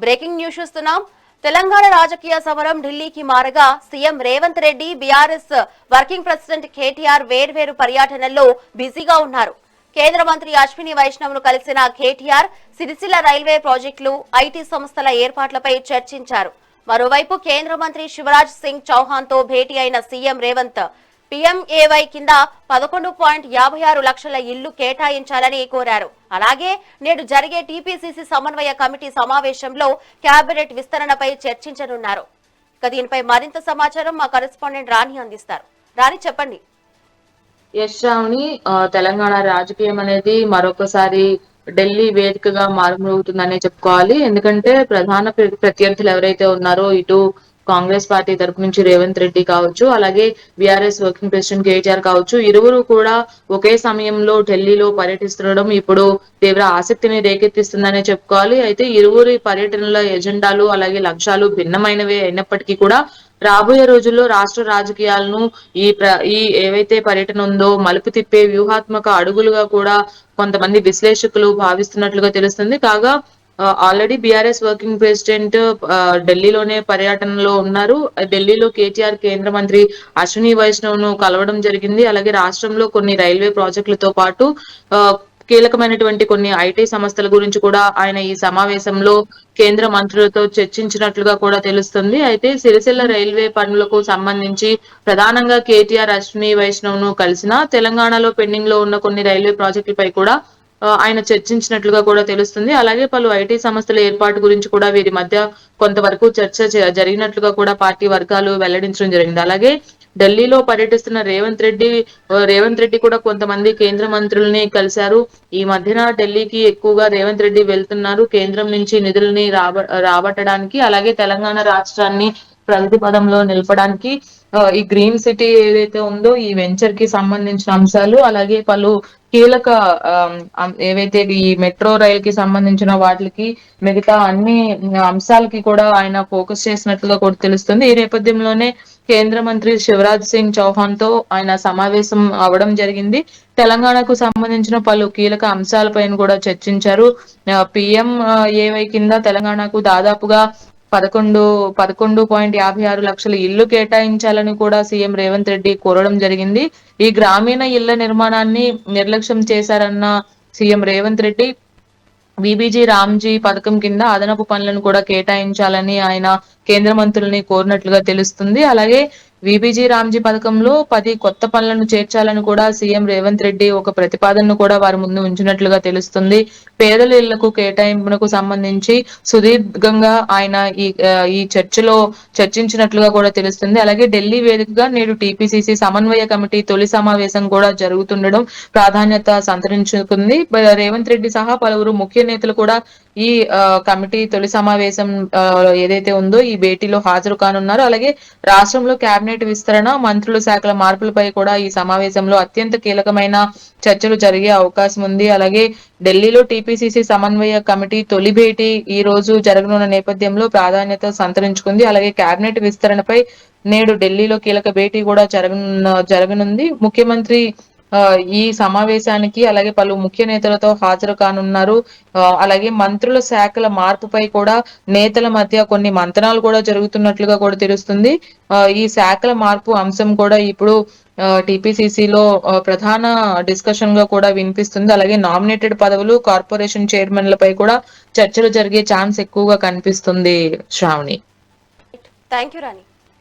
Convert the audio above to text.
Breaking news చూస్తున్నాం. తెలంగాణ రాజకీయ సమరం ఢిల్లీకి మారగా CM Revanth Reddy, BRS working president KTR వేర్వేరు పర్యటనల్లో బిజీగా ఉన్నారు. కేంద్ర మంత్రి అశ్విని వైష్ణవ్ ను కలిసిన కేటీఆర్ సిరిసిల్ల రైల్వే ప్రాజెక్టులు, ఐటీ సంస్థల ఏర్పాట్లపై చర్చించారు. మరోవైపు కేంద్ర మంత్రి శివరాజ్ సింగ్ చౌహాన్ తో భేటీ అయిన సీఎం రేవంత్ పీఎంఏవై కింద 11.56 లక్షల ఇళ్లు కేటాయించాలని కోరారు. అలాగే నేడు జరిగే టీపీసీసీ సమన్వయ కమిటీ సమావేశంలో కేబినెట్ విస్తరణపై చర్చించనున్నారు. ఇక దీనిపై మరింత సమాచారం మా కరెస్పాండెంట్ రాణి అందిస్తారు. రాణి, చెప్పండి. యశ్రావుని, తెలంగాణ రాజకీయం అనేది మరొకసారి ఢిల్లీ వేదికగా మారుమోగుతుందనే చెప్పుకోవాలి. ఎందుకంటే ప్రధాన ప్రత్యర్థులు ఎవరైతే ఉన్నారో, ఇటు కాంగ్రెస్ పార్టీ తరపు నుంచి రేవంత్ రెడ్డి కావచ్చు, అలాగే బీఆర్ఎస్ వర్కింగ్ ప్రెసిడెంట్ కేటీఆర్ కావచ్చు, ఇరువురు కూడా ఒకే సమయంలో ఢిల్లీలో పర్యటిస్తుండడం ఇప్పుడు తీవ్ర ఆసక్తిని రేకెత్తిస్తుందనే చెప్పుకోవాలి. అయితే ఇరువురి పర్యటనల ఎజెండాలు అలాగే లక్ష్యాలు భిన్నమైనవే అయినప్పటికీ కూడా రాబోయే రోజుల్లో రాష్ట్ర రాజకీయాలను ఈ ఏవైతే పర్యటన ఉందో మలుపు తిప్పే వ్యూహాత్మక అడుగులుగా కూడా కొంతమంది విశ్లేషకులు భావిస్తున్నట్లుగా తెలుస్తుంది. కాగా ఆల్రెడీ బీఆర్ఎస్ వర్కింగ్ ప్రెసిడెంట్ ఢిల్లీలోనే పర్యటనలో ఉన్నారు. ఢిల్లీలో కేటీఆర్ కేంద్ర మంత్రి అశ్విని వైష్ణవ్ ను కలవడం జరిగింది. అలాగే రాష్ట్రంలో కొన్ని రైల్వే ప్రాజెక్టులతో పాటు కీలకమైనటువంటి కొన్ని ఐటీ సంస్థల గురించి కూడా ఆయన ఈ సమావేశంలో కేంద్ర మంత్రులతో చర్చించినట్లుగా కూడా తెలుస్తుంది. అయితే సిరిసిల్ల రైల్వే పనులకు సంబంధించి ప్రధానంగా కేటీఆర్ అశ్విని వైష్ణవ్ ను కలిసిన తెలంగాణలో పెండింగ్ లో ఉన్న కొన్ని రైల్వే ప్రాజెక్టులపై కూడా ఆయన చర్చించినట్లుగా కూడా తెలుస్తుంది. అలాగే పలు ఐటీ సంస్థల ఏర్పాటు గురించి కూడా వీరి మధ్య కొంతవరకు చర్చ జరిగినట్లుగా కూడా పార్టీ వర్గాలు వెల్లడించడం జరిగింది. అలాగే ఢిల్లీలో పర్యటిస్తున్న రేవంత్ రెడ్డి కూడా కొంతమంది కేంద్ర మంత్రుల్ని కలిశారు. ఈ మధ్యన ఢిల్లీకి ఎక్కువగా రేవంత్ రెడ్డి వెళ్తున్నారు కేంద్రం నుంచి నిధుల్ని రాబట్టడానికి, అలాగే తెలంగాణ రాష్ట్రాన్ని ప్రగతి పదంలో నిలపడానికి. ఈ గ్రీన్ సిటీ ఏదైతే ఉందో ఈ వెంచర్ కి సంబంధించిన అంశాలు, అలాగే పలు కీలక ఏవైతే ఈ మెట్రో రైల్ కి సంబంధించిన వాటికి మిగతా అన్ని అంశాలకి కూడా ఆయన ఫోకస్ చేసినట్లుగా కూడా తెలుస్తుంది. ఈ నేపథ్యంలోనే కేంద్ర మంత్రి శివరాజ్ సింగ్ చౌహాన్ తో ఆయన సమావేశం అవడం జరిగింది. తెలంగాణకు సంబంధించిన పలు కీలక అంశాలపైన కూడా చర్చించారు. పీఎంఏవై కింద తెలంగాణకు దాదాపుగా 11.56 లక్షల ఇళ్లు కేటాయించాలని కూడా సీఎం రేవంత్ రెడ్డి కోరడం జరిగింది. ఈ గ్రామీణ ఇళ్ల నిర్మాణాన్ని నిర్లక్ష్యం చేశారన్న సీఎం రేవంత్ రెడ్డి బీబీజీ రామ్జీ పథకం కింద అదనపు పనులను కూడా కేటాయించాలని ఆయన కేంద్ర మంత్రుల్ని కోరినట్లుగా తెలుస్తుంది. అలాగే బీబీజీ రామ్జీ పథకంలో 10 కొత్త పనులను చేర్చాలని కూడా సీఎం రేవంత్ రెడ్డి ఒక ప్రతిపాదనను కూడా వారి ముందు ఉంచినట్లుగా తెలుస్తుంది. పేదల ఇళ్లకు కేటాయింపునకు సంబంధించి సుదీర్ఘంగా ఆయన ఈ చర్చలో చర్చించినట్లుగా కూడా తెలుస్తుంది. అలాగే ఢిల్లీ వేదికగా నేడు టీపీసీసీ సమన్వయ కమిటీ తొలి సమావేశం కూడా జరుగుతుండడం ప్రాధాన్యత సంతరించుకుంది. రేవంత్ రెడ్డి సహా పలువురు ముఖ్య నేతలు కూడా ఈ కమిటీ తొలి సమావేశం ఏదైతే ఉందో ఈ భేటీలో హాజరు కానున్నారు. అలాగే రాష్ట్రంలో కేబినెట్ విస్తరణ, మంత్రుల శాఖల మార్పులపై కూడా ఈ సమావేశంలో అత్యంత కీలకమైన చర్చలు జరిగే అవకాశం ఉంది. అలాగే ఢిల్లీలో టీపీసీసీ సమన్వయ కమిటీ తొలి భేటీ ఈ రోజు జరగనున్న నేపథ్యంలో ప్రాధాన్యత సంతరించుకుంది. అలాగే కేబినెట్ విస్తరణపై నేడు ఢిల్లీలో కీలక భేటీ కూడా జరగనుంది. ముఖ్యమంత్రి ఈ సమావేశానికి అలాగే పలు ముఖ్య నేతలతో హాజరు కానున్నారు. అలాగే మంత్రుల శాఖల మార్పుపై కూడా నేతల మధ్య కొన్ని మంతనాలు కూడా జరుగుతున్నట్లుగా కూడా తెలుస్తుంది. ఈ శాఖల మార్పు అంశం కూడా ఇప్పుడు టీపీసీసీలో ప్రధాన డిస్కషన్ గా కూడా వినిపిస్తుంది. అలాగే నామినేటెడ్ పదవులు, కార్పొరేషన్ చైర్మన్లపై కూడా చర్చలు జరిగే ఛాన్స్ ఎక్కువగా కనిపిస్తుంది. Shravani, thank you Rani.